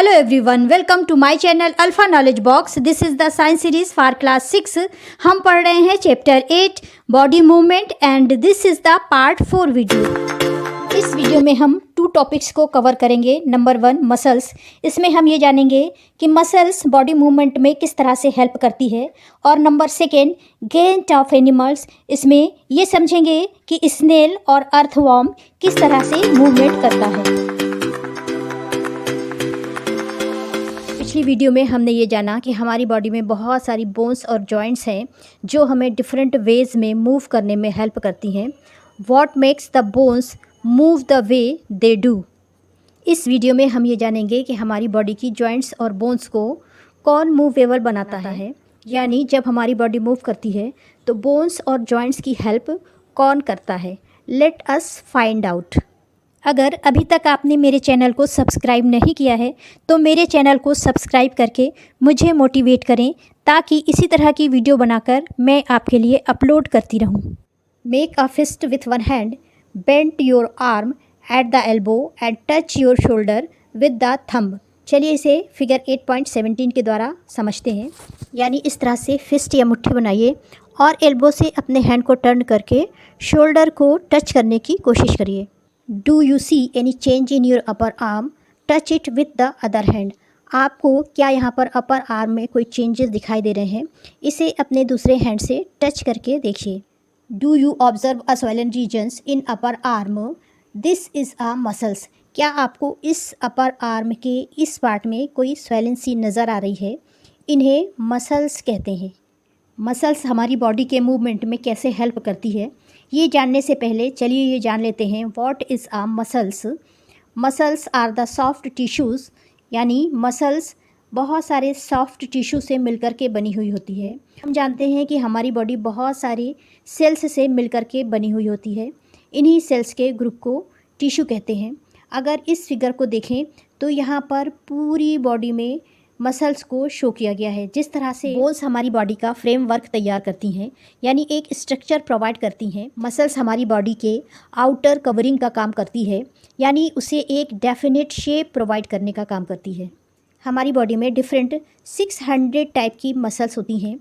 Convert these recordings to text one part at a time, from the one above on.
Hello everyone, welcome to my channel Alpha Knowledge Box. This is the science series for class 6. हम पढ़ रहे हैं chapter 8 body movement and this is the part 4 video. इस video में हम 2 topics को cover करेंगे. Number 1 muscles. इसमें हम ये जानेंगे कि मसल्स बॉडी मूवमेंट में किस तरह से हेल्प करती है. और नंबर 2 गेंट ऑफ एनिमल्स. इसमें ये समझेंगे कि स्नेल और अर्थवॉर्म किस तरह से मूवमेंट करता है. पिछली वीडियो में हमने ये जाना कि हमारी बॉडी में बहुत सारी बोन्स और जॉइंट्स हैं जो हमें डिफरेंट वेज में मूव करने में हेल्प करती हैं. What makes the bones move the way they do. इस वीडियो में हम ये जानेंगे कि हमारी बॉडी की जॉइंट्स और बोन्स को कौन मूवेबल बनाता है, यानी जब हमारी बॉडी मूव करती है तो बोन्स और जॉइंट्स की हेल्प कौन करता है. Let us find out. अगर अभी तक आपने मेरे चैनल को सब्सक्राइब नहीं किया है तो मेरे चैनल को सब्सक्राइब करके मुझे मोटिवेट करें ताकि इसी तरह की वीडियो बनाकर मैं आपके लिए अपलोड करती रहूं. Make a fist with one hand, bend your arm at the elbow and touch your shoulder with the thumb. चलिए इसे फिगर 8.17 के द्वारा समझते हैं. यानी इस तरह से फिस्ट या मुट्ठी बनाइए और एल्बो से अपने हैंड को टर्न करके शोल्डर को टच करने की कोशिश करिए. Do you see any change in your upper arm? Touch it with the other hand. आपको क्या यहाँ पर अपर आर्म में कोई चेंजेस दिखाई दे रहे हैं? इसे अपने दूसरे हैंड से टच करके देखिए. Do you observe a swollen regions in upper arm? This is a muscles. क्या आपको इस अपर आर्म के इस पार्ट में कोई स्वेलन सी नज़र आ रही है? इन्हें मसल्स कहते हैं. मसल्स हमारी बॉडी के मूवमेंट में कैसे हेल्प करती है ये जानने से पहले चलिए ये जान लेते हैं what is a muscles. Muscles are the soft tissues. यानी मसल्स बहुत सारे सॉफ्ट टिश्यू से मिलकर के बनी हुई होती है. हम जानते हैं कि हमारी बॉडी बहुत सारे सेल्स से मिलकर के बनी हुई होती है. इन्हीं सेल्स के ग्रुप को टिश्यू कहते हैं. अगर इस फिगर को देखें तो यहाँ पर पूरी बॉडी में मसल्स को शो किया गया है. जिस तरह से बोन्स हमारी बॉडी का फ्रेमवर्क तैयार करती हैं, यानी एक स्ट्रक्चर प्रोवाइड करती हैं, मसल्स हमारी बॉडी के आउटर कवरिंग का काम करती है, यानी उसे एक डेफिनेट शेप प्रोवाइड करने का काम करती है. हमारी बॉडी में डिफरेंट 600 टाइप की मसल्स होती हैं.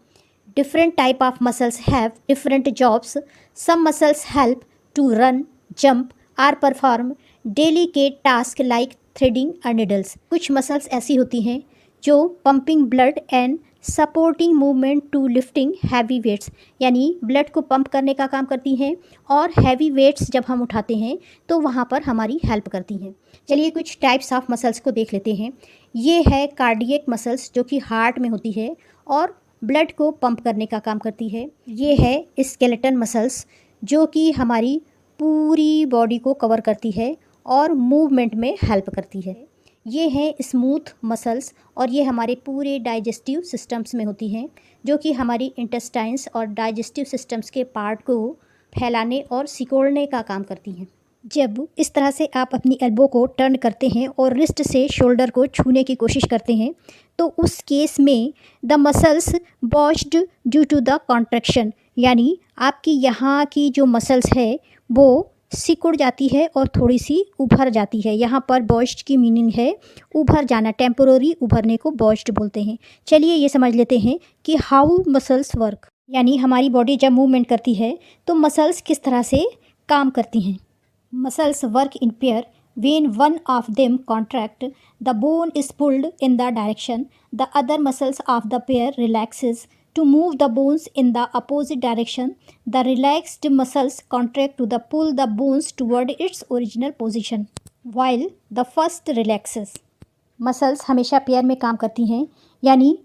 Different type of muscles have different jobs. Some muscles help to run, jump or perform delicate task like threading और निडल्स. कुछ मसल्स ऐसी होती हैं जो pumping blood and supporting movement to lifting heavy weights, यानी ब्लड को पंप करने का काम करती हैं और हैवी वेट्स जब हम उठाते हैं तो वहाँ पर हमारी हेल्प करती हैं. चलिए कुछ टाइप्स ऑफ मसल्स को देख लेते हैं. ये है कार्डियक मसल्स जो कि हार्ट में होती है और ब्लड को पंप करने का काम करती है. ये है स्केलेटन मसल्स जो कि हमारी पूरी बॉडी को कवर करती है और मूवमेंट में हेल्प करती है. ये हैं स्मूथ मसल्स और ये हमारे पूरे डाइजेस्टिव सिस्टम्स में होती हैं जो कि हमारी इंटेस्टाइन्स और डाइजेस्टिव सिस्टम्स के पार्ट को फैलाने और सिकोड़ने का काम करती हैं. जब इस तरह से आप अपनी एल्बो को टर्न करते हैं और रिस्ट से शोल्डर को छूने की कोशिश करते हैं तो उस केस में the muscles bulged due to the contraction, यानी आपकी यहाँ की जो मसल्स है वो सिकुड़ जाती है और थोड़ी सी उभर जाती है. यहाँ पर बॉज्ड की मीनिंग है उभर जाना, टेम्पोररी उभरने को बॉज्ड बोलते हैं. चलिए ये समझ लेते हैं कि हाउ मसल्स वर्क, यानी हमारी बॉडी जब मूवमेंट करती है तो मसल्स किस तरह से काम करती हैं. Muscles work in pair. When one of them contract the bone is pulled in the direction the other muscles of the pair relaxes to move the bones in the opposite direction. The relaxed muscles contract to pull the bones toward its original position while the first relaxes. Muscles हमेशा pair में काम करती हैं, यानी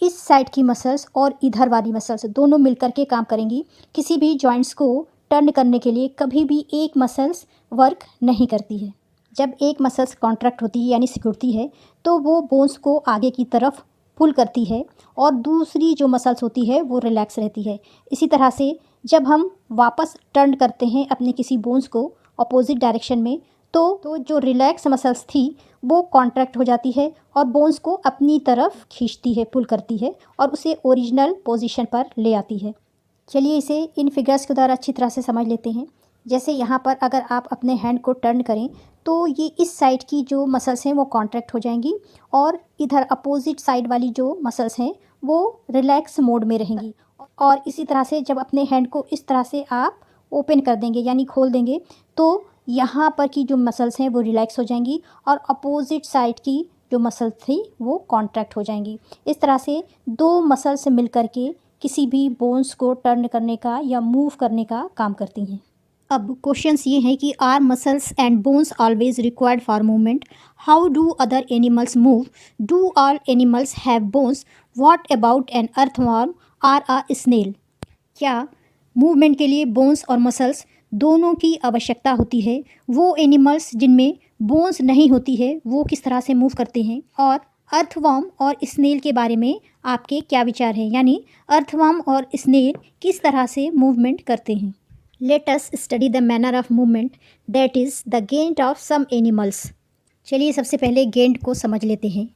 इस side की muscles और इधर वाली मसल्स दोनों मिलकर के काम करेंगी. किसी भी जॉइंट्स को टर्न करने के लिए कभी भी एक मसल्स वर्क नहीं करती है. जब एक मसल्स कॉन्ट्रैक्ट होती है यानी सिकुड़ती है तो वो बोन्स को आगे की तरफ पुल करती है और दूसरी जो मसल्स होती है वो रिलैक्स रहती है. इसी तरह से जब हम वापस टर्न करते हैं अपने किसी बोन्स को अपोजिट डायरेक्शन में तो जो रिलैक्स मसल्स थी वो कॉन्ट्रैक्ट हो जाती है और बोन्स को अपनी तरफ खींचती है, पुल करती है और उसे ओरिजिनल पोजीशन पर ले आती है. चलिए इसे इन फिगर्स के द्वारा अच्छी तरह से समझ लेते हैं. जैसे यहाँ पर अगर आप अपने हैंड को टर्न करें तो ये इस साइड की जो मसल्स हैं वो कॉन्ट्रैक्ट हो जाएंगी और इधर अपोजिट साइड वाली जो मसल्स हैं वो रिलैक्स मोड में रहेंगी। और इसी तरह से जब अपने हैंड को इस तरह से आप ओपन कर देंगे यानी खोल देंगे तो यहाँ पर की जो मसल्स हैं वो रिलैक्स हो जाएंगी और अपोजिट साइड की जो मसल्स थी वो कॉन्ट्रैक्ट हो जाएंगी। इस तरह से दो मसल्स मिल करके किसी भी बोन्स को टर्न करने का या मूव करने का काम करती हैं। अब क्वेश्चंस ये हैं कि are muscles and bones always required for movement? How do other animals move? Do all animals have bones? What about an earthworm or a snail? क्या मूवमेंट के लिए बोन्स और मसल्स दोनों की आवश्यकता होती है? वो एनिमल्स जिनमें बोन्स नहीं होती है वो किस तरह से मूव करते हैं? और अर्थवर्म और स्नेल के बारे में आपके क्या विचार हैं? यानी अर्थवर्म और स्नेल किस तरह से मूवमेंट करते हैं? Let us study the manner of movement that is the gait of some animals. चलिए सबसे पहले गेंट को समझ लेते हैं।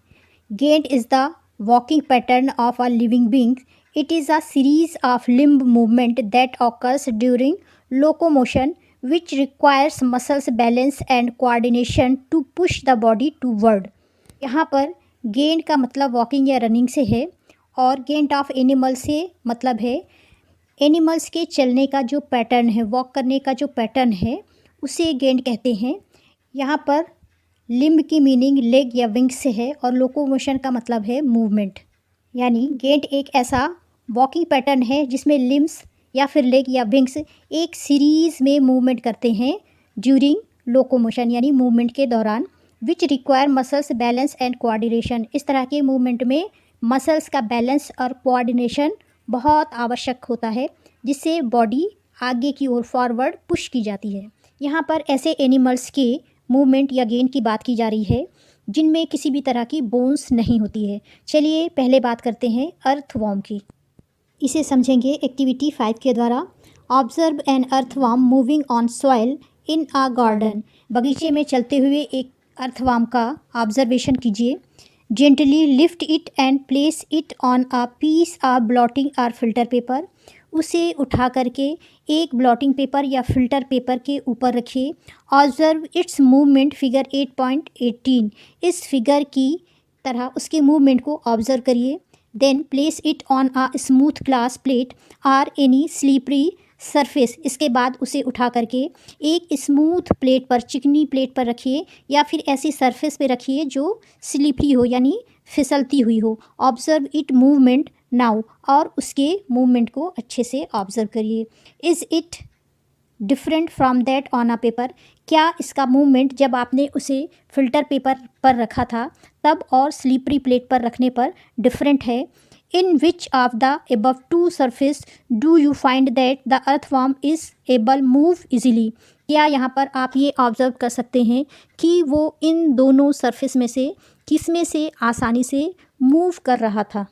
Gait is the walking pattern of a living being. It is a series of limb movement that occurs during locomotion which requires muscles balance and coordination to push the body forward। यहाँ पर giant का मतलब walking या running से है और giant of animal से मतलब है एनिमल्स के चलने का जो पैटर्न है, वॉक करने का जो पैटर्न है उसे गेंट कहते हैं। यहाँ पर लिम्ब की मीनिंग लेग या विंग्स से है और लोकोमोशन का मतलब है मूवमेंट। यानी गेंट एक ऐसा वॉकिंग पैटर्न है जिसमें लिम्स या फिर लेग या विंग्स एक सीरीज़ में मूवमेंट करते हैं ड्यूरिंग लोकोमोशन यानी मूवमेंट के दौरान, which require muscles balance and coordination. इस तरह के मूवमेंट में मसल्स का बैलेंस और कोऑर्डिनेशन बहुत आवश्यक होता है जिससे बॉडी आगे की ओर फॉरवर्ड पुश की जाती है। यहाँ पर ऐसे एनिमल्स के मूवमेंट या गेन की बात की जा रही है जिनमें किसी भी तरह की बोन्स नहीं होती है। चलिए पहले बात करते हैं अर्थवर्म की। इसे समझेंगे एक्टिविटी 5 के द्वारा। Observe an earthworm moving on soil in a garden. बगीचे में चलते हुए एक अर्थवर्म का ऑब्जर्वेशन कीजिए। Gently lift it and place it on a piece of blotting और फिल्टर पेपर। उसे उठा करके एक ब्लॉटिंग पेपर या फिल्टर पेपर के ऊपर रखिए। Observe its movement figure 8.18। इस फिगर की तरह उसके मूवमेंट को ऑब्जर्व करिए। Then place it on a smooth glass plate or any slippery surface. इसके बाद उसे उठा करके एक स्मूथ प्लेट पर, चिकनी प्लेट पर रखिए या फिर ऐसी सरफेस पे रखिए जो स्लिपरी हो यानी फिसलती हुई हो। Observe it movement now. और उसके मूवमेंट को अच्छे से ऑब्जर्व करिए। Is it different from that on a paper. क्या इसका मूवमेंट जब आपने उसे फिल्टर पेपर पर रखा था तब और स्लीपरी प्लेट पर रखने पर डिफरेंट है? In which of the above two surface do you find that the earthworm is able move easily? क्या यहाँ पर आप ये ऑब्जर्व कर सकते हैं कि वो इन दोनों सरफेस में से किस में से आसानी से मूव कर रहा था?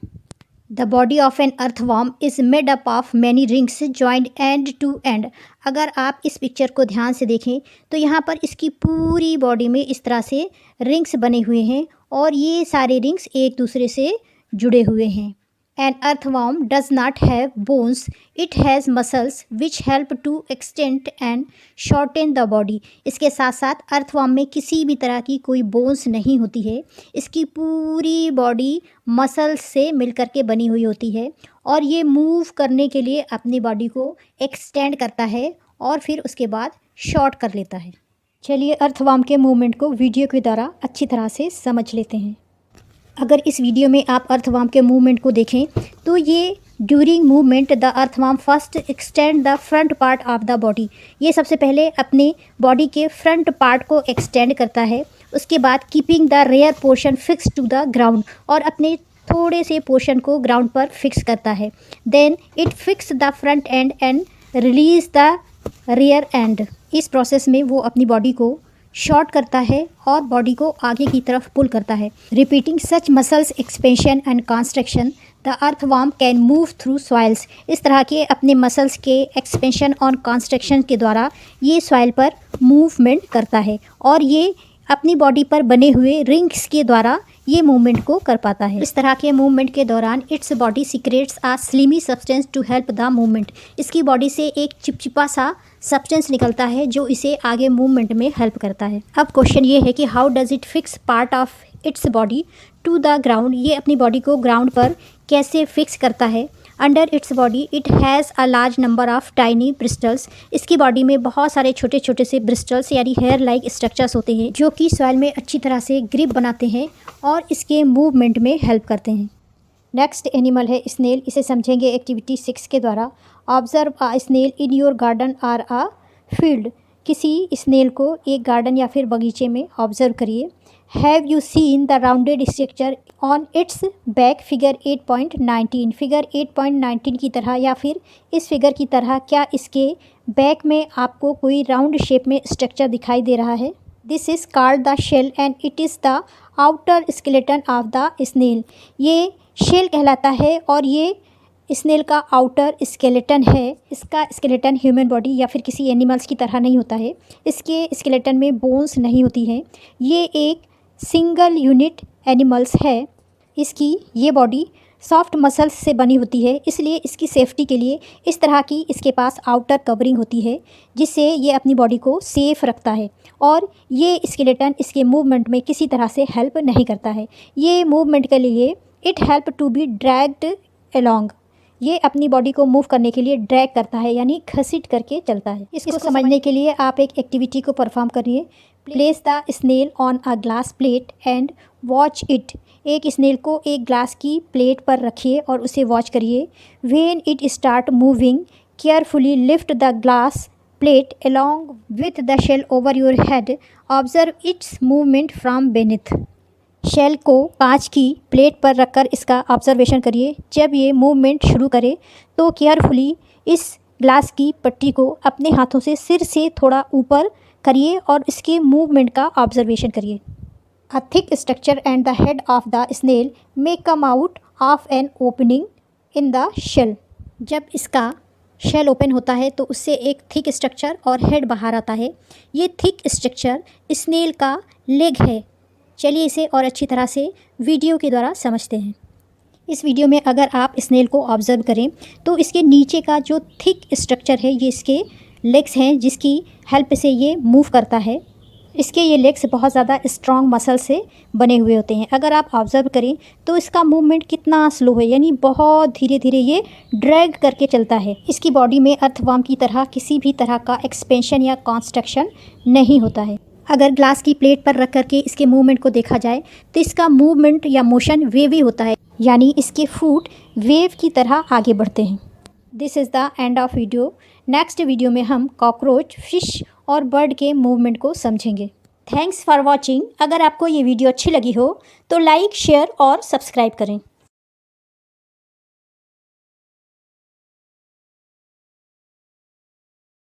The body of an earthworm is made up of many rings joined end to end. अगर आप इस पिक्चर को ध्यान से देखें तो यहाँ पर इसकी पूरी बॉडी में इस तरह से रिंग्स बने हुए हैं और ये सारे रिंग्स एक दूसरे से जुड़े हुए हैं। An earthworm does not have bones, it has muscles which help to extend and shorten the body. इसके साथ साथ अर्थवर्म में किसी भी तरह की कोई बोन्स नहीं होती है। इसकी पूरी बॉडी मसल्स से मिलकर के बनी हुई होती है और ये मूव करने के लिए अपनी बॉडी को एक्सटेंड करता है और फिर उसके बाद शॉर्ट कर लेता है। चलिए अर्थवर्म के मूवमेंट को वीडियो के द्वारा अच्छी तरह से समझ लेते हैं। अगर इस वीडियो में आप अर्थवर्म के मूवमेंट को देखें तो ये during movement the earthworm first extend the front part of the body. ये सबसे पहले अपने बॉडी के फ्रंट पार्ट को एक्सटेंड करता है। उसके बाद keeping the rear portion fix to the ground और अपने थोड़े से पोर्शन को ग्राउंड पर फिक्स करता है। Then it fix the front end release the rear end. इस प्रोसेस में वो अपनी बॉडी को शॉर्ट करता है और बॉडी को आगे की तरफ पुल करता है। Repeating such muscles expansion and construction the earthworm can move through soils. इस तरह के अपने मसल्स के एक्सपेंशन और कॉन्स्ट्रक्शन के द्वारा ये सॉइल पर मूवमेंट करता है और ये अपनी बॉडी पर बने हुए रिंग्स के द्वारा ये मूवमेंट को कर पाता है। इस तरह के मूवमेंट के दौरान its body secretes a slimy substance to help the movement. इसकी बॉडी से एक चिपचिपा सा सब्सटेंस निकलता है जो इसे आगे मूवमेंट में हेल्प करता है। अब क्वेश्चन ये है कि how does it fix part of its body to the ground. ये अपनी बॉडी को ग्राउंड पर कैसे फिक्स करता है। Under its body it has a large number of tiny bristles. इसकी बॉडी में बहुत सारे छोटे छोटे से ब्रिस्टल्स यानी हेयर लाइक स्ट्रक्चर्स होते हैं जो कि सॉइल में अच्छी तरह से ग्रिप बनाते हैं और इसके मूवमेंट में हेल्प करते हैं। नेक्स्ट एनिमल है स्नेल। इसे समझेंगे एक्टिविटी 6 के द्वारा। Observe a snail in your garden or a field. किसी स्नेल को एक गार्डन या फिर बगीचे में ऑब्जर्व करिए। Have you seen the rounded structure on its back figure 8.19। Figure 8.19 की तरह या फिर इस फिगर की तरह क्या इसके बैक में आपको कोई राउंड शेप में स्ट्रक्चर दिखाई दे रहा है। This is called the shell and it is the outer skeleton of the snail. ये शेल कहलाता है और ये स्नेल का आउटर स्केलेटन है। इसका स्केलेटन ह्यूमन बॉडी या फिर किसी एनिमल्स की तरह नहीं होता है। इसके स्केलेटन में बोन्स नहीं होती हैं। ये एक सिंगल यूनिट एनिमल्स है। इसकी ये बॉडी सॉफ्ट मसल्स से बनी होती है, इसलिए इसकी सेफ्टी के लिए इस तरह की इसके पास आउटर कवरिंग होती है जिससे ये अपनी बॉडी को सेफ रखता है और ये स्केलेटन इसके मूवमेंट में किसी तरह से हेल्प नहीं करता है। ये मूवमेंट के लिए it help to be dragged along. ये अपनी बॉडी को मूव करने के लिए ड्रैग करता है यानी घसीट करके चलता है। इसको समझने के लिए आप एक एक्टिविटी को परफॉर्म करिए। Place the snail on a glass plate and watch it. एक स्नेल को एक ग्लास की प्लेट पर रखिए और उसे वॉच करिए। When it start moving carefully lift the glass plate along with the shell over your head. Observe its movement from beneath. Shell को कांच की प्लेट पर रखकर इसका ऑब्जर्वेशन करिए। जब ये मूवमेंट शुरू करे तो केयरफुली इस ग्लास की पट्टी को अपने हाथों से सिर से थोड़ा ऊपर करिए और इसके मूवमेंट का ऑब्जर्वेशन करिए। A thick structure and the head of the snail may come out of an opening in the shell. जब इसका शेल ओपन होता है तो उससे एक थिक स्ट्रक्चर और हेड बाहर आता है। ये थिक स्ट्रक्चर स्नेल का लेग है। चलिए इसे और अच्छी तरह से वीडियो के द्वारा समझते हैं। इस वीडियो में अगर आप स्नेल को ऑब्जर्व करें तो इसके नीचे का जो थिक स्ट्रक्चर है ये इसके लेग्स हैं जिसकी हेल्प से ये मूव करता है। इसके ये लेग्स बहुत ज़्यादा स्ट्रॉन्ग मसल से बने हुए होते हैं। अगर आप ऑब्जर्व करें तो इसका मूवमेंट कितना स्लो है यानी बहुत धीरे धीरे ये ड्रैग करके चलता है। इसकी बॉडी में अर्थवर्म की तरह किसी भी तरह का एक्सपेंशन या कॉन्स्ट्रक्शन नहीं होता है। अगर ग्लास की प्लेट पर रख करके इसके मूवमेंट को देखा जाए तो इसका मूवमेंट या मोशन वेवी होता है यानी इसके फुट वेव की तरह आगे बढ़ते हैं। This is the end of video. Next video में हम कॉकरोच, फिश और बर्ड के मूवमेंट को समझेंगे। Thanks for watching. अगर आपको ये वीडियो अच्छी लगी हो तो लाइक, शेयर और सब्सक्राइब करें।